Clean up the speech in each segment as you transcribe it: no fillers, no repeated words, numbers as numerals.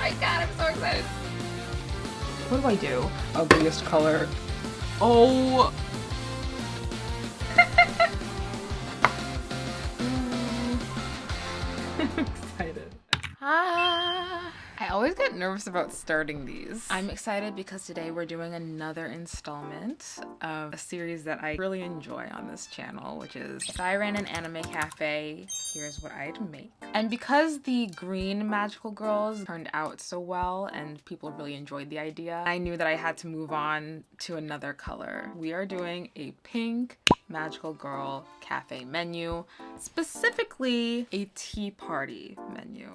my god, I'm so excited. What do I do? Ugliest color. Oh. I'm excited. I always get nervous about starting these. I'm excited because today we're doing another installment of a series that I really enjoy on this channel, which is if I ran an anime cafe, here's what I'd make. And because the green magical girls turned out so well and people really enjoyed the idea, I knew that I had to move on to another color. We are doing a pink magical girl cafe menu, specifically a tea party menu.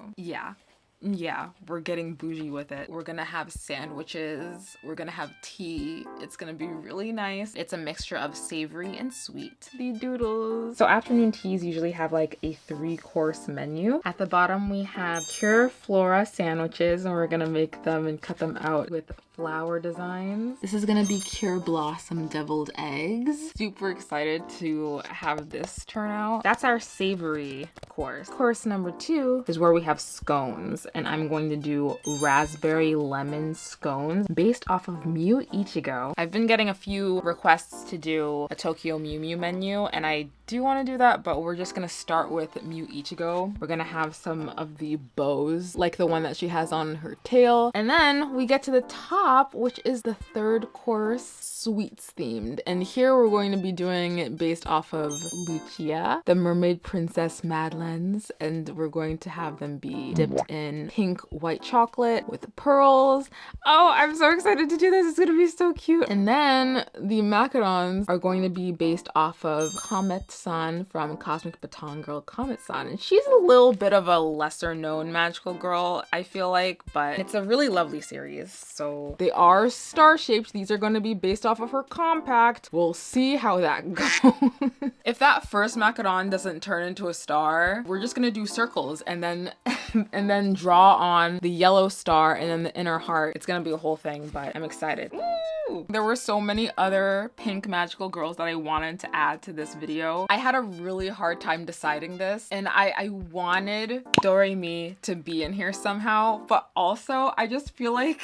Yeah, we're getting bougie with it. We're gonna have sandwiches, we're gonna have tea. It's gonna be really nice. It's a mixture of savory and sweet. The doodles. So afternoon teas usually have like a 3-course menu. At the bottom we have pure Flora sandwiches, and we're gonna make them and cut them out with flower designs. This is gonna be Pure Blossom deviled eggs. Super excited to have this turn out. That's our savory course. Course number 2 is where we have scones, and I'm going to do raspberry lemon scones based off of Mew Ichigo. I've been getting a few requests to do a Tokyo Mew Mew menu, and I do want to do that, but we're just gonna start with Mew Ichigo. We're gonna have some of the bows, like the one that she has on her tail, and then we get to the top, which is the 3rd course, sweets themed. And here we're going to be doing it based off of Lucia, the Mermaid Princess Madeleines, and we're going to have them be dipped in pink white chocolate with pearls. Oh, I'm so excited to do this. It's gonna be so cute. And then the macarons are going to be based off of Comet-san from Cosmic Baton Girl Comet-san. And she's a little bit of a lesser known magical girl, I feel like, but it's a really lovely series. So they are star shaped. These are going to be based off of her compact. We'll see how that goes. If that first macaron doesn't turn into a star, we're just gonna do circles and then draw on the yellow star and then the inner heart. It's gonna be a whole thing, but I'm excited. Woo! There were so many other pink magical girls that I wanted to add to this video. I had a really hard time deciding this, and I wanted Doremi to be in here somehow, but also I just feel like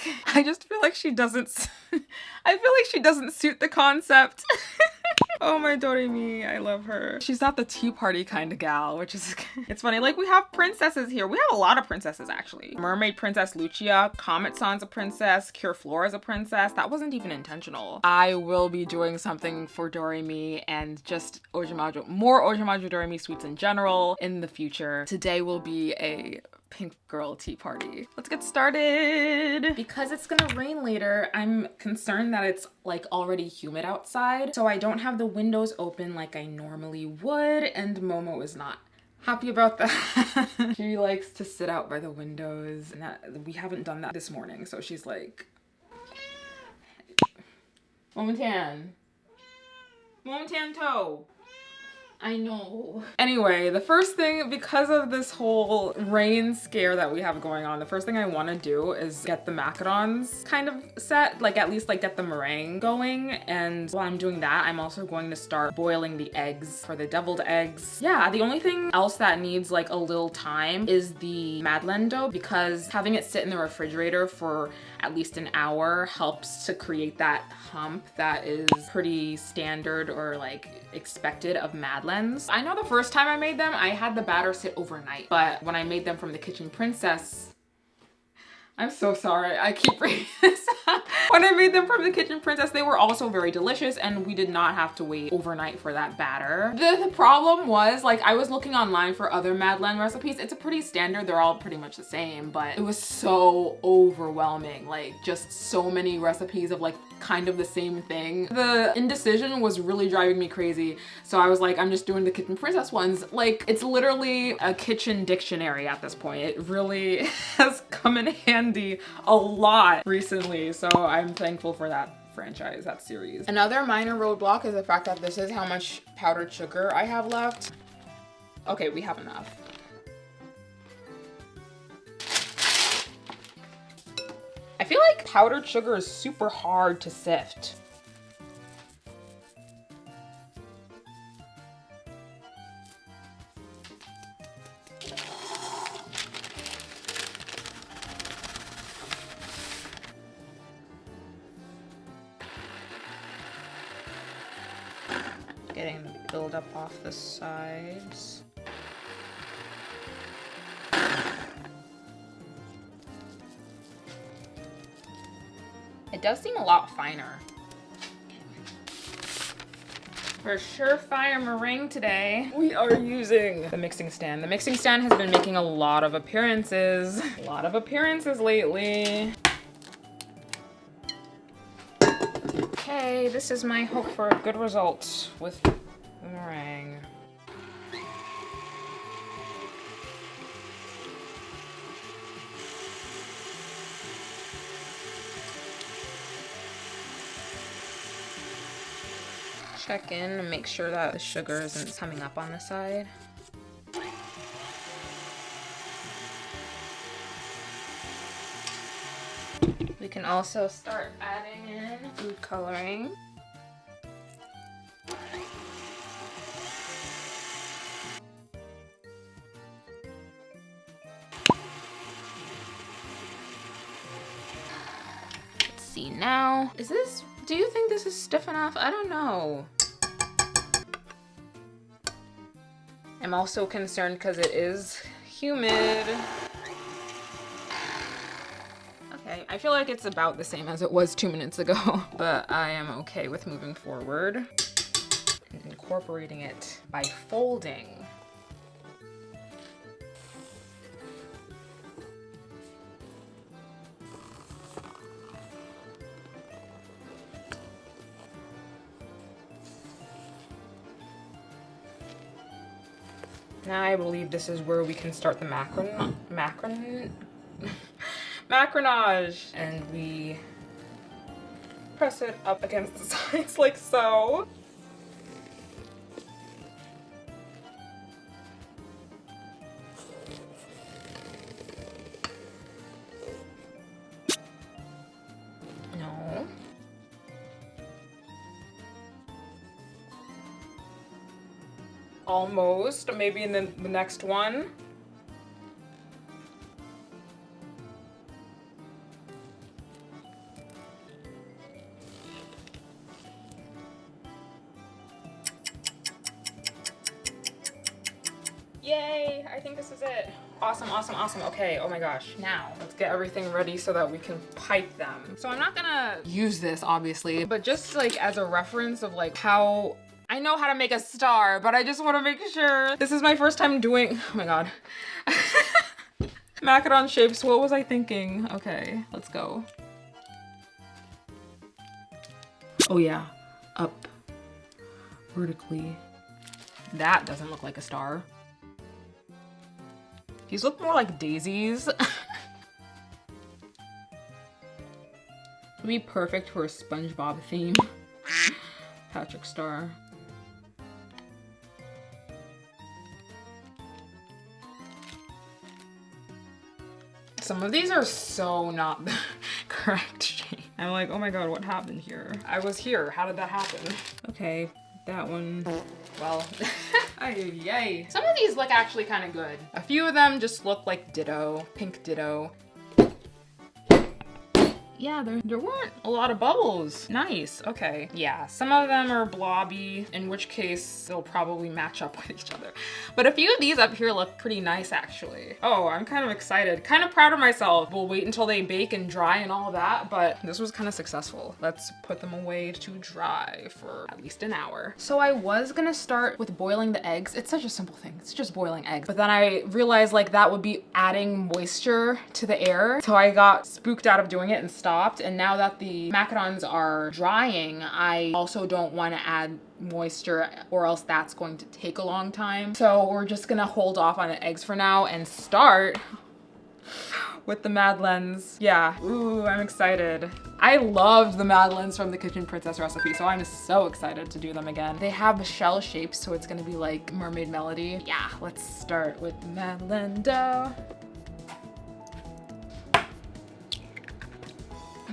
she doesn't I feel like she doesn't suit the concept. Oh, my Doremi, I love her. She's not the tea party kind of gal, which is, it's funny. Like, we have princesses here. We have a lot of princesses, actually. Mermaid Princess Lucia, Comet-san's a princess, Cure Flora's a princess. That wasn't even intentional. I will be doing something for Doremi and just more Ojimaju Doremi sweets in general in the future. Today will be a pink girl tea party. Let's get started. Because it's gonna rain later, I'm concerned that it's like already humid outside, so I don't have the windows open like I normally would, and Momo is not happy about that. She likes to sit out by the windows, and we haven't done that this morning, so she's like, Momentan toe. I know. Anyway, the first thing, because of this whole rain scare that we have going on, the first thing I want to do is get the macarons kind of set, like at least like get the meringue going. And while I'm doing that, I'm also going to start boiling the eggs for the deviled eggs. Yeah, the only thing else that needs like a little time is the Madeleine dough, because having it sit in the refrigerator for at least an hour helps to create that hump that is pretty standard or like expected of Madeleines. I know the first time I made them, I had the batter sit overnight, but when I made them from the Kitchen Princess, I'm so sorry, I keep reading this. When I made them from the Kitchen Princess, they were also very delicious, and we did not have to wait overnight for that batter. The problem was, like, I was looking online for other Madeleine recipes. It's a pretty standard, they're all pretty much the same, but it was so overwhelming. Like, just so many recipes of like kind of the same thing. The indecision was really driving me crazy. So I was like, I'm just doing the Kitchen Princess ones. Like, it's literally a kitchen dictionary at this point. It really has come in handy a lot recently. So I'm thankful for that franchise, that series. Another minor roadblock is the fact that this is how much powdered sugar I have left. Okay, we have enough. I feel like powdered sugar is super hard to sift. build up off the sides. It does seem a lot finer. For surefire meringue today, we are using the mixing stand. The mixing stand has been making a lot of appearances. A lot of appearances lately. Okay, this is my hope for a good result with the meringue. Check in and make sure that the sugar isn't coming up on the side. We can also start adding in food coloring. Let's see now. Do you think this is stiff enough? I don't know. I'm also concerned because it is humid. Okay, I feel like it's about the same as it was 2 minutes ago, but I am okay with moving forward and incorporating it by folding. Now I believe this is where we can start the macronage, and we press it up against the sides like so. No. Almost, maybe in the next one. Yay, I think this is it. Awesome, awesome, awesome. Okay, oh my gosh. Now, let's get everything ready so that we can pipe them. So I'm not gonna use this, obviously, but just like as a reference of like how I know how to make a star, but I just want to make sure. This is my first time doing, oh my God. Macaron shapes, what was I thinking? Okay, let's go. Oh yeah, up vertically. That doesn't look like a star. These look more like daisies. Would be perfect for a SpongeBob theme. Patrick Star. Some of these are so not the correct shape. I'm like, oh my God, what happened here? I was here, how did that happen? Okay, that one, well, yay. Some of these look actually kind of good. A few of them just look like ditto, pink ditto. Yeah, there weren't a lot of bubbles. Nice, okay. Yeah, some of them are blobby, in which case they'll probably match up with each other. But a few of these up here look pretty nice, actually. Oh, I'm kind of excited. Kind of proud of myself. We'll wait until they bake and dry and all that, but this was kind of successful. Let's put them away to dry for at least an hour. So I was gonna start with boiling the eggs. It's such a simple thing. It's just boiling eggs. But then I realized like that would be adding moisture to the air. So I got spooked out of doing it and stopped. And now that the macarons are drying, I also don't want to add moisture or else that's going to take a long time. So we're just gonna hold off on the eggs for now and start with the madeleines. Yeah, ooh, I'm excited. I loved the madeleines from the Kitchen Princess recipe, so I'm so excited to do them again. They have shell shapes, so it's gonna be like Mermaid Melody. Yeah, let's start with the madeleine dough.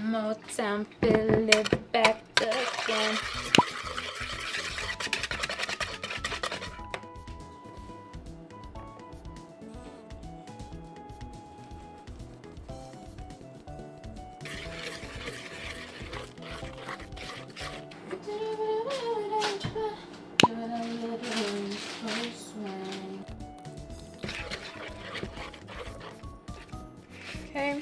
More time, fill it back again. Okay.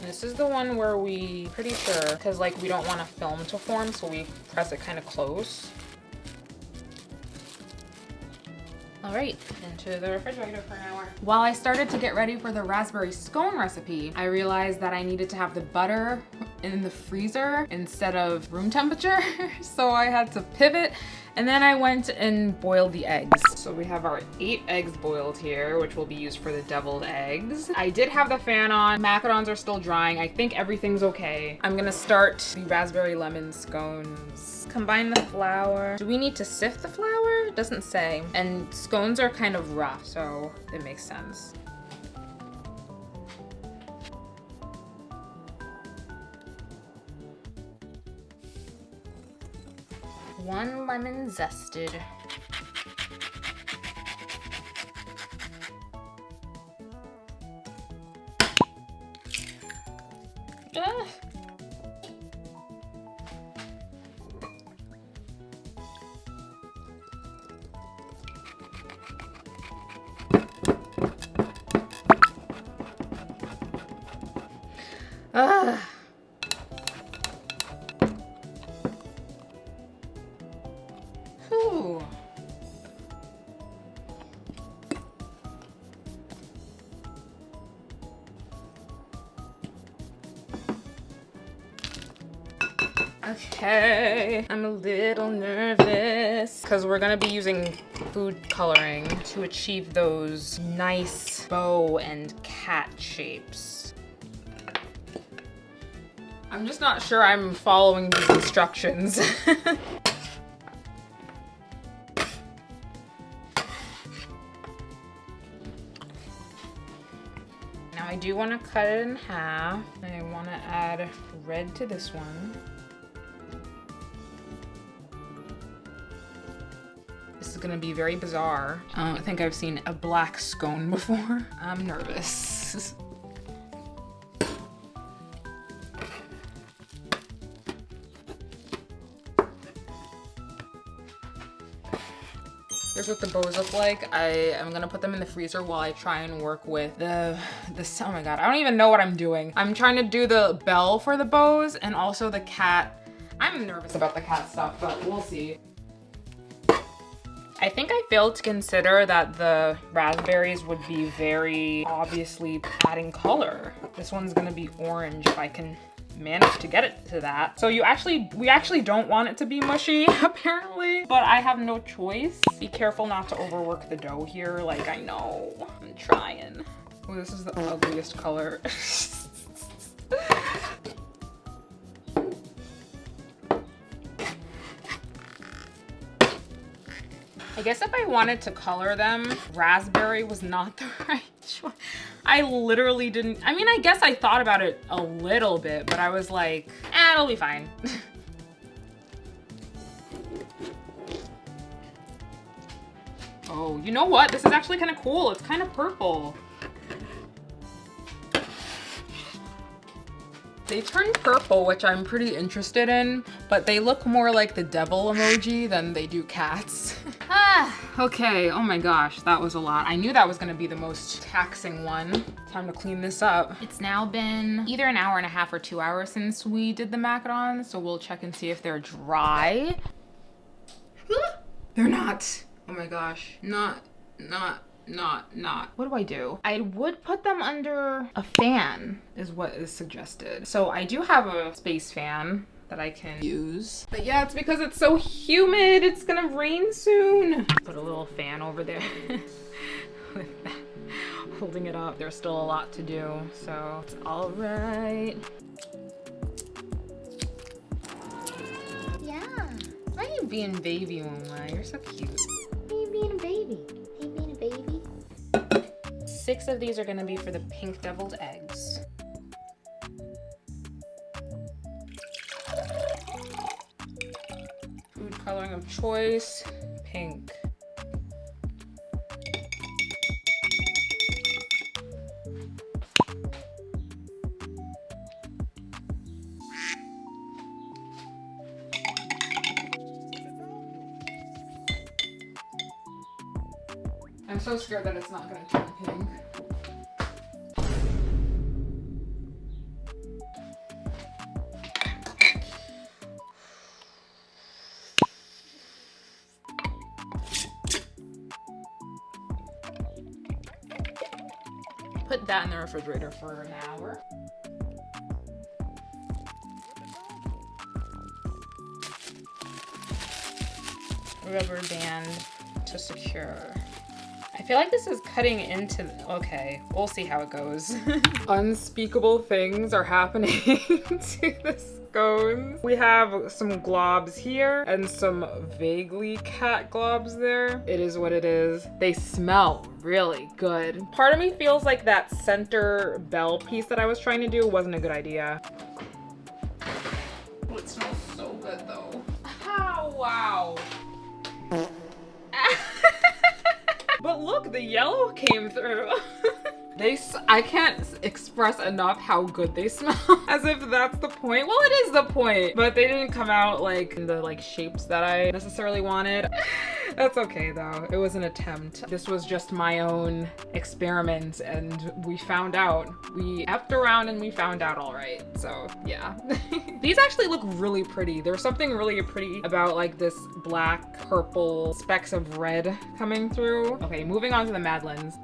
This is the one where we, pretty sure, because like we don't want a film to form, so we press it kind of close. All right, into the refrigerator for an hour. While I started to get ready for the raspberry scone recipe, I realized that I needed to have the butter in the freezer instead of room temperature. So I had to pivot, and then I went and boiled the eggs. So we have our 8 eggs boiled here, which will be used for the deviled eggs. I did have the fan on. Macarons are still drying. I think everything's okay. I'm gonna start the raspberry lemon scones. Combine the flour. Do we need to sift the flour? It doesn't say. And scones are kind of rough, so it makes sense. One lemon zested. Ugh. Ugh. Whew. Okay, I'm a little nervous because we're gonna be using food coloring to achieve those nice bow and cat shapes. I'm just not sure I'm following these instructions. Now I do want to cut it in half. I want to add red to this one. This is gonna be very bizarre. I don't think I've seen a black scone before. I'm nervous. Here's what the bows look like. I am gonna put them in the freezer while I try and work with this. Oh my God, I don't even know what I'm doing. I'm trying to do the bell for the bows and also the cat. I'm nervous about the cat stuff, but we'll see. I think I failed to consider that the raspberries would be very obviously adding color. This one's gonna be orange if I can manage to get it to that. So we actually don't want it to be mushy apparently, but I have no choice. Be careful not to overwork the dough here. Like, I know, I'm trying. Oh, this is the ugliest color. I guess if I wanted to color them, raspberry was not the right choice. I literally didn't, I mean, I guess I thought about it a little bit, but I was like, it'll be fine. Oh, you know what? This is actually kind of cool. It's kind of purple. They turn purple, which I'm pretty interested in, but they look more like the devil emoji than they do cats. Okay, oh my gosh, that was a lot. I knew that was gonna be the most taxing one. Time to clean this up. It's now been either an hour and a half or 2 hours since we did the macarons, so we'll check and see if they're dry. They're not. Oh my gosh, not. What do I do? I would put them under a fan is what is suggested. So I do have a space fan that I can use. But yeah, it's because it's so humid. It's gonna rain soon. Put a little fan over there. With that, holding it up. There's still a lot to do, so it's all right. Yeah. Why are you being baby, Mama? You're so cute. Why are you being a baby? Are you being a baby? 6 of these are gonna be for the pink deviled eggs. Food coloring of choice, pink. I'm so scared that it's not gonna turn pink. Put that in the refrigerator for an hour. Rubber band to secure. I feel like this is cutting into, okay, we'll see how it goes. Unspeakable things are happening to the scones. We have some globs here and some vaguely cat globs there. It is what it is. They smell really good. Part of me feels like that center bell piece that I was trying to do wasn't a good idea. Oh, it smells so good though. Oh, wow. But look, the yellow came through. I can't express enough how good they smell. As if that's the point. Well, it is the point, but they didn't come out like in the shapes that I necessarily wanted. That's okay though. It was an attempt. This was just my own experiment and we found out. We effed around and we found out all right. So yeah. These actually look really pretty. There's something really pretty about like this black, purple specks of red coming through. Okay, moving on to the Madeleines.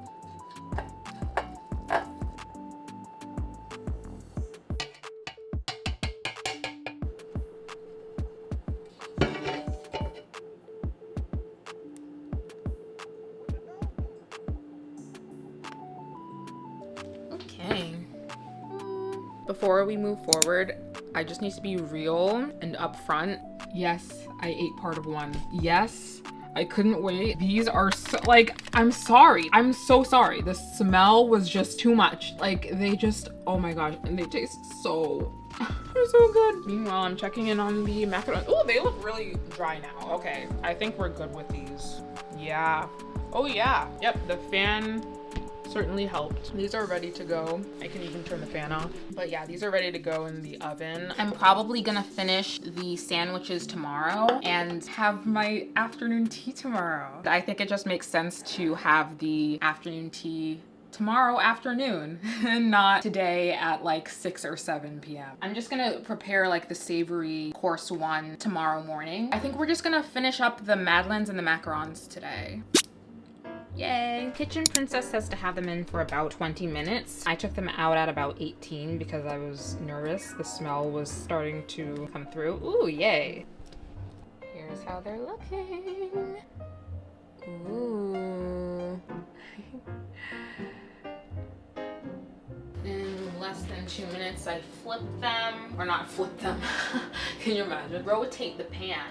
Before we move forward, I just need to be real and upfront. Yes, I ate part of one. Yes, I couldn't wait. These are so, like, I'm sorry. I'm so sorry. The smell was just too much. Like, they just, oh my gosh, and they taste so, they're so good. Meanwhile, I'm checking in on the macaroni. Oh, they look really dry now. Okay, I think we're good with these. Yeah. Oh yeah. Yep, the fan certainly helped. These are ready to go. I can even turn the fan off. But yeah, these are ready to go in the oven. I'm probably gonna finish the sandwiches tomorrow and have my afternoon tea tomorrow. I think it just makes sense to have the afternoon tea tomorrow afternoon and not today at like 6 or 7 p.m. I'm just gonna prepare like the savory course one tomorrow morning. I think we're just gonna finish up the Madeleines and the macarons today. Yay! Kitchen Princess says to have them in for about 20 minutes. I took them out at about 18 because I was nervous. The smell was starting to come through. Ooh, yay! Here's how they're looking. Ooh. In less than 2 minutes, I flipped them. Or not flip them. Can you imagine? Rotate the pan.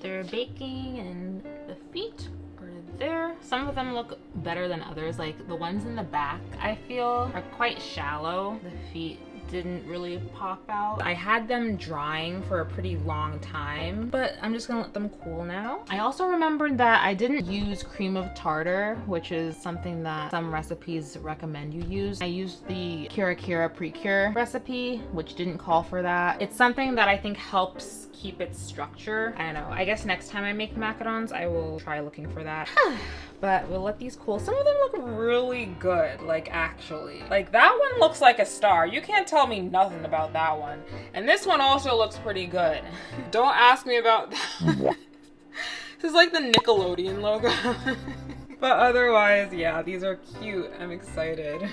They're baking and the feet are there. Some of them look better than others. Like the ones in the back, I feel, are quite shallow. The feet didn't really pop out. I had them drying for a pretty long time, but I'm just gonna let them cool now. I also remembered that I didn't use cream of tartar, which is something that some recipes recommend you use. I used the Kira Kira Precure recipe, which didn't call for that. It's something that I think helps keep its structure. I don't know. I guess next time I make macarons, I will try looking for that. But we'll let these cool. Some of them look really good, like actually. Like that one looks like a star. You can't tell me nothing about that one. And this one also looks pretty good. Don't ask me about that. This is like the Nickelodeon logo. But otherwise, yeah, these are cute. I'm excited.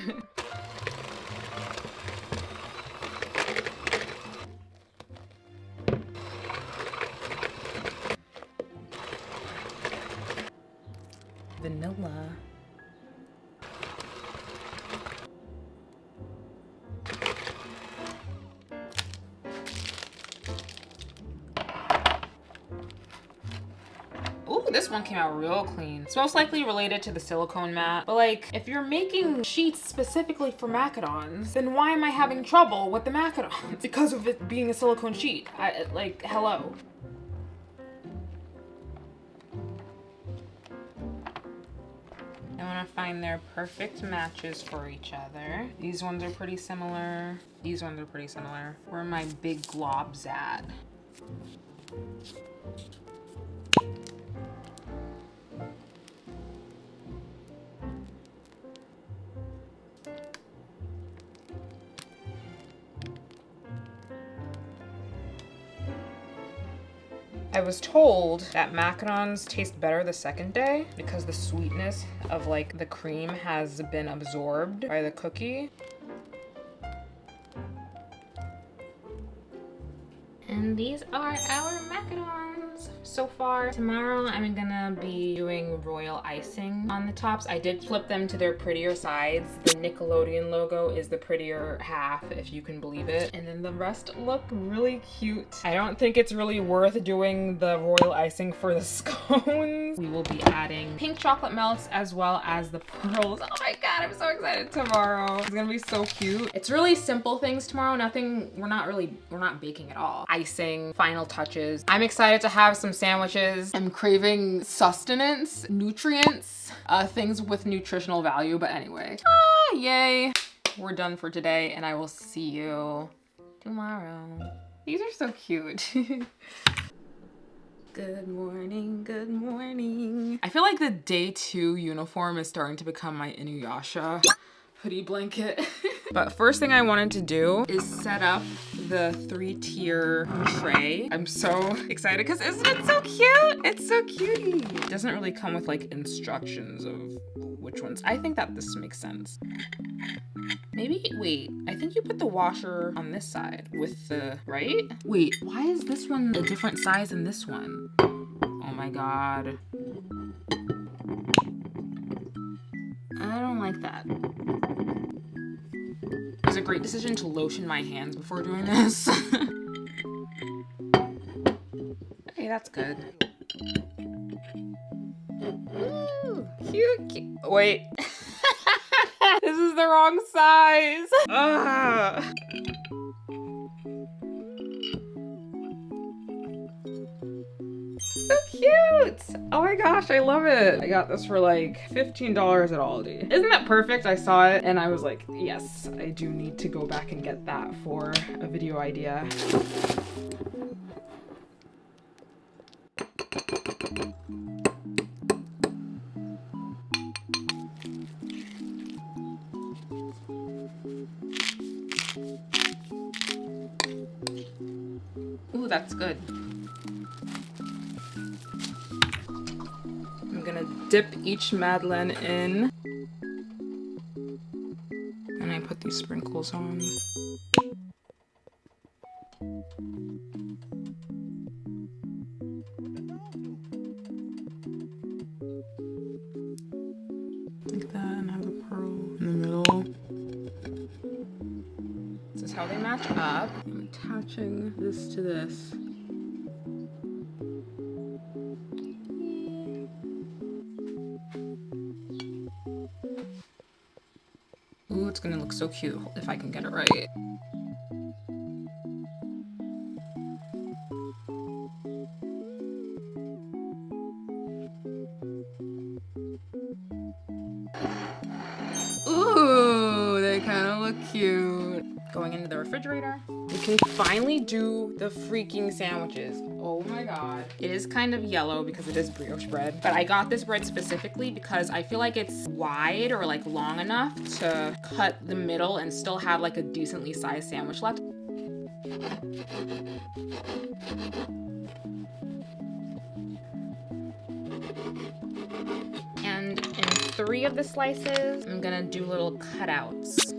Vanilla. Ooh, this one came out real clean. It's most likely related to the silicone mat. But like, if you're making sheets specifically for macarons, then why am I having trouble with the macarons? Because of it being a silicone sheet. Like, hello. I want to find their perfect matches for each other. These ones are pretty similar. These ones are pretty similar. Where are my big globs at? I was told that macarons taste better the second day because the sweetness of like the cream has been absorbed by the cookie. And these are our macarons so far. Tomorrow I'm gonna be doing royal icing on the tops. I did flip them to their prettier sides. The Nickelodeon logo is the prettier half, if you can believe it. And then the rest look really cute. I don't think it's really worth doing the royal icing for the scones. We will be adding pink chocolate melts as well as the pearls. Oh my God, I'm so excited tomorrow. It's gonna be so cute. It's really simple things tomorrow. Nothing, we're not baking at all. Icing, final touches. I'm excited to have some sandwiches. I'm craving sustenance, nutrients, things with nutritional value, but anyway. Yay. We're done for today and I will see you tomorrow. These are so cute. Good morning, good morning. I feel like the day 2 uniform is starting to become my Inuyasha hoodie blanket. But first thing I wanted to do is set up the 3-tier tray. I'm so excited because isn't it so cute? It's so cutie. It doesn't really come with like instructions of which ones. I think that this makes sense. Maybe, wait, I think you put the washer on this side with the, right? Wait, why is this one a different size than this one? Oh my God. I don't like that. It was a great decision to lotion my hands before doing this. Okay, that's good. Ooh, cute, cute. Wait. This is the wrong size. Ugh. So cute. Oh my gosh, I love it. I got this for like $15 at Aldi. Isn't that perfect? I saw it and I was like, yes, I do need to go back and get that for a video idea. Ooh, that's good. I'm gonna dip each Madeleine in. And I put these sprinkles on. Like that, and have the pearl in the middle. This is how they match up. I'm attaching this to this. Ooh, it's gonna look so cute if I can get it right. Ooh, they kind of look cute. Going into the refrigerator. We can finally do the freaking sandwiches. Oh my God. It is kind of yellow because it is brioche bread, but I got this bread specifically because I feel like it's wide or like long enough to cut the middle and still have like a decently sized sandwich left. And in 3 of the slices, I'm gonna do little cutouts.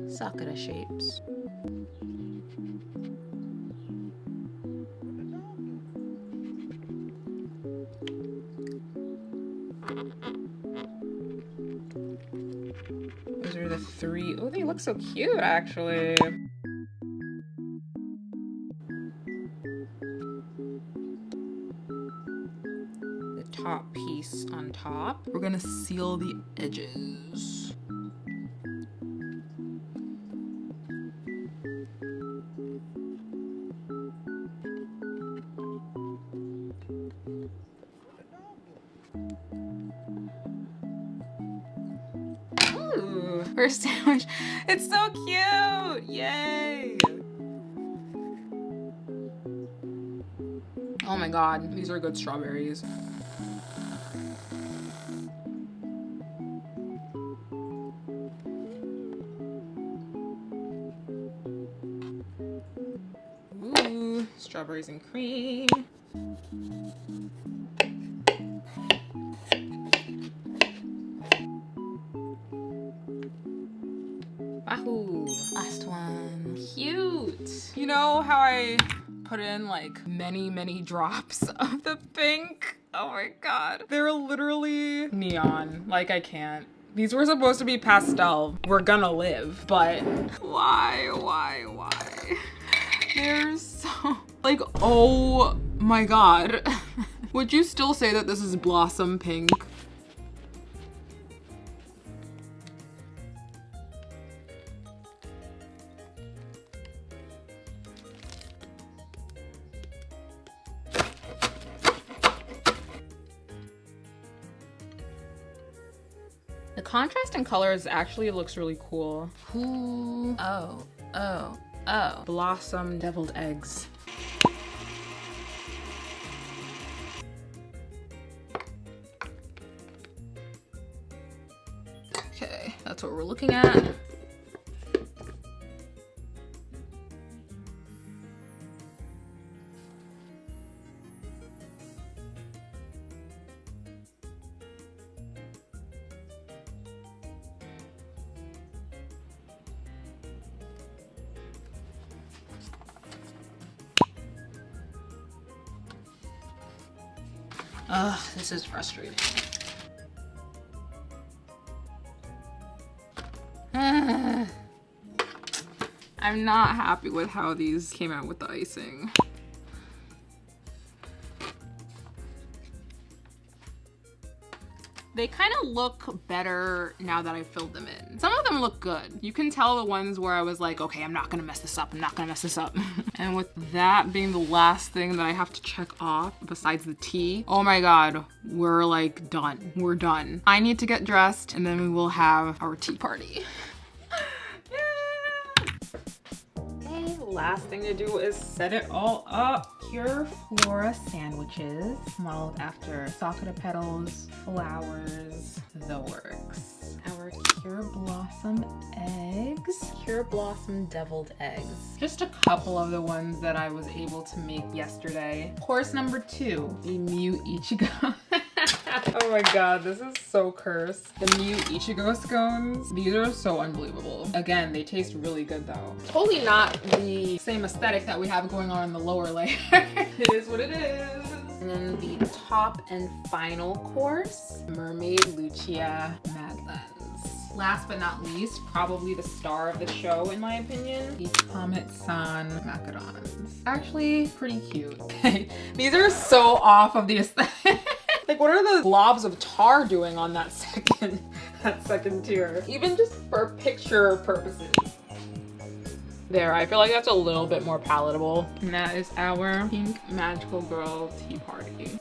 Sakura shapes. Those are the 3. Oh, they look so cute, actually. The top piece on top. We're gonna seal the edges. Ooh, first sandwich. It's so cute! Yay! Oh my God, these are good strawberries. Ooh, strawberries and cream. Wahoo! Last one. Cute! You know how I put in like many drops of the pink? Oh my god. They're literally neon. Like, I can't. These were supposed to be pastel. We're gonna live, but why? They're so, like, oh my god. Would you still say that this is blossom pink? The contrast in colors actually looks really cool. Ooh. Oh. Blossom deviled eggs. Okay, that's what we're looking at. Ugh, this is frustrating. I'm not happy with how these came out with the icing. They kind of look better now that I filled them in. Some of them look good. You can tell the ones where I was like, okay, I'm not gonna mess this up. And with that being the last thing that I have to check off besides the tea, oh my god, we're like done. We're done. I need to get dressed and then we will have our tea party. Okay, last thing to do is set it all up. Pure Flora sandwiches, modeled after sakura petals, flowers, the works. Our Pure Blossom eggs. Pure Blossom deviled eggs. Just a couple of the ones that I was able to make yesterday. Course number 2, the Mew Ichigo. Oh my god, this is so cursed. The Mew Ichigo Scones. These are so unbelievable. Again, they taste really good though. Totally not the same aesthetic that we have going on in the lower layer. It is what it is. And then the top and final course, Mermaid Lucia Madeleines. Last but not least, probably the star of the show in my opinion, the Comet San macarons. Actually, pretty cute. Okay, these are so off of the aesthetic. Like, what are the globs of tar doing on that second tier? Even just for picture purposes. There, I feel like that's a little bit more palatable. And that is our Pink Magical Girl tea party.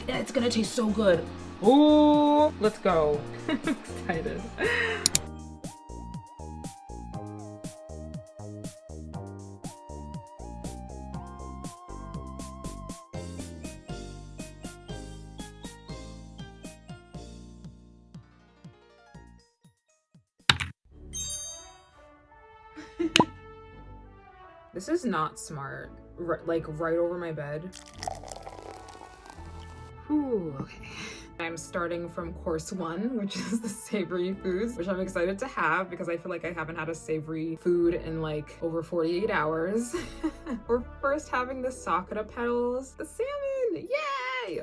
Yeah, it's gonna taste so good. Ooh, let's go. I'm excited. This is not smart. Like right over my bed. Ooh, okay. I'm starting from course 1, which is the savory foods, which I'm excited to have because I feel like I haven't had a savory food in like over 48 hours. We're first having the sakura petals, the salmon, yay!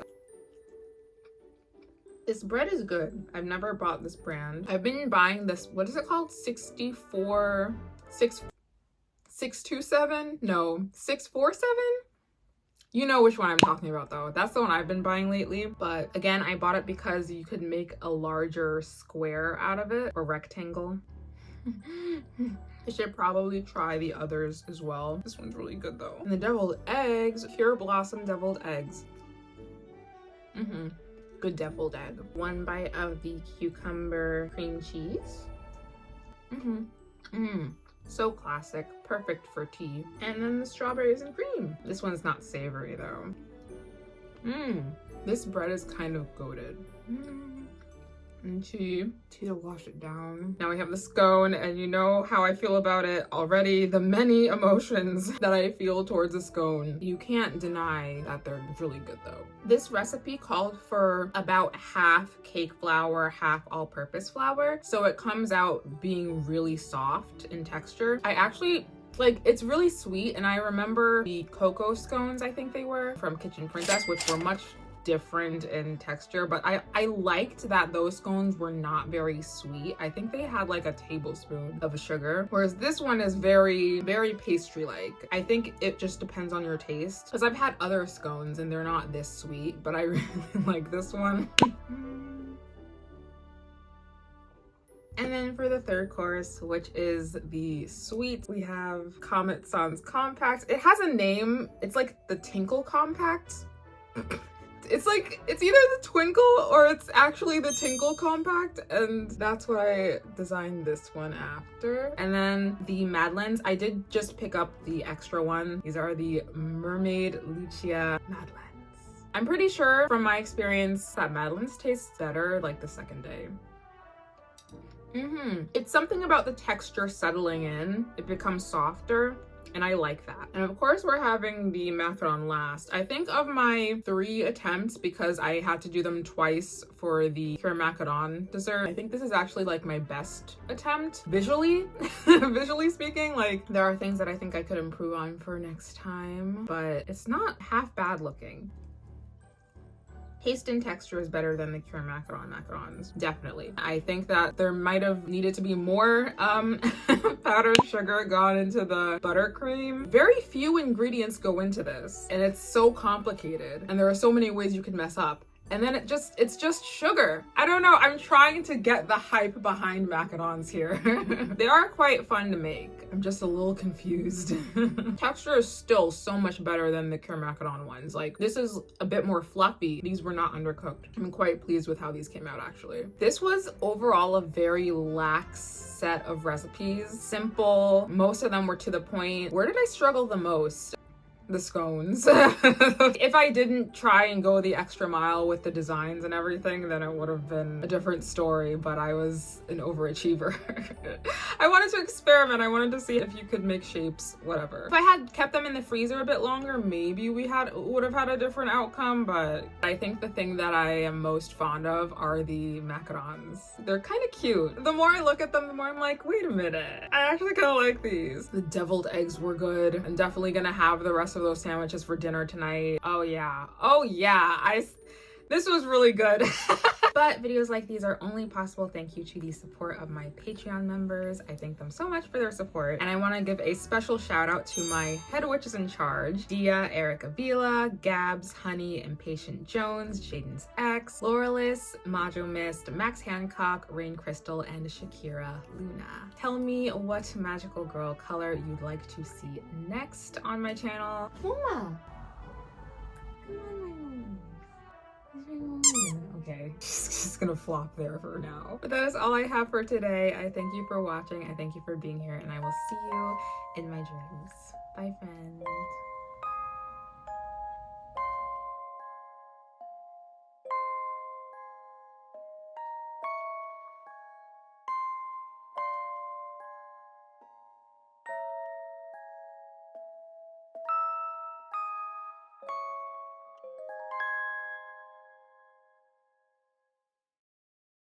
This bread is good. I've never bought this brand. I've been buying this, what is it called? 627? No, 647? You know which one I'm talking about though. That's the one I've been buying lately. But again, I bought it because you could make a larger square out of it, or rectangle. I should probably try the others as well. This one's really good though. And the deviled eggs, Pure Blossom deviled eggs. Good deviled egg. One bite of the cucumber cream cheese. So classic, perfect for tea. And then the strawberries and cream. This one's not savory though. This bread is kind of goated. and tea to wash it down. Now we have the scone, and you know how I feel about it already. The many emotions that I feel towards the scone. You can't deny that they're really good though. This recipe called for about half cake flour, half all-purpose flour, so it comes out being really soft in texture. I actually like, it's really sweet, and I remember the cocoa scones, I think they were, from Kitchen Princess, which were much different in texture, but I liked that those scones were not very sweet. I think they had like a tablespoon of sugar, whereas this one is very, very pastry-like. I think it just depends on your taste, because I've had other scones and they're not this sweet, but I really like this one. And then for the third course, which is the sweet, we have Comet Sans Compact. It has a name. It's like the Tinkle Compact. It's like, it's either the Twinkle or it's actually the Tinkle Compact, and that's what I designed this one after. And then the Madeleines, I did just pick up the extra one. These are the Mermaid Lucia Madeleines. I'm pretty sure from my experience that Madeleines tastes better like the second day. It's something about the texture settling in. It becomes softer, and I like that. And of course, we're having the macaron last. I think of my 3 attempts, because I had to do them twice for the pure macaron dessert, I think this is actually like my best attempt visually. Visually speaking, like there are things that I think I could improve on for next time, but it's not half bad looking. Taste and texture is better than the pure macarons, definitely. I think that there might have needed to be more powdered sugar gone into the buttercream. Very few ingredients go into this, and it's so complicated, and there are so many ways you can mess up. And then it's just sugar. I don't know, I'm trying to get the hype behind macarons here. They are quite fun to make. I'm just a little confused. Texture is still so much better than the pure macaron ones. Like, this is a bit more fluffy. These were not undercooked. I'm quite pleased with how these came out, actually. This was overall a very lax set of recipes. Simple, most of them were to the point. Where did I struggle the most? The scones. If I didn't try and go the extra mile with the designs and everything, then it would have been a different story, but I was an overachiever. I wanted to experiment. I wanted to see if you could make shapes, whatever. If I had kept them in the freezer a bit longer, maybe we would have had a different outcome, but I think the thing that I am most fond of are the macarons. They're kind of cute. The more I look at them, the more I'm like, wait a minute, I actually kind of like these. The deviled eggs were good. I'm definitely gonna have the rest of those sandwiches for dinner tonight. Oh yeah, this was really good. But videos like these are only possible thank you to the support of my Patreon members. I thank them so much for their support, and I want to give a special shout out to my head witches in charge: Dia, Erica Vila, Gabs, Honey, Impatient Jones, Jaden's X, Lauralis, Majo Mist, Max Hancock, Rain Crystal, and Shakira Luna. Tell me what magical girl color you'd like to see next on my channel. Flora. Okay, just gonna flop there for now. But that is all I have for today. I thank you for watching. I thank you for being here, and I will see you in my dreams. Bye, friends.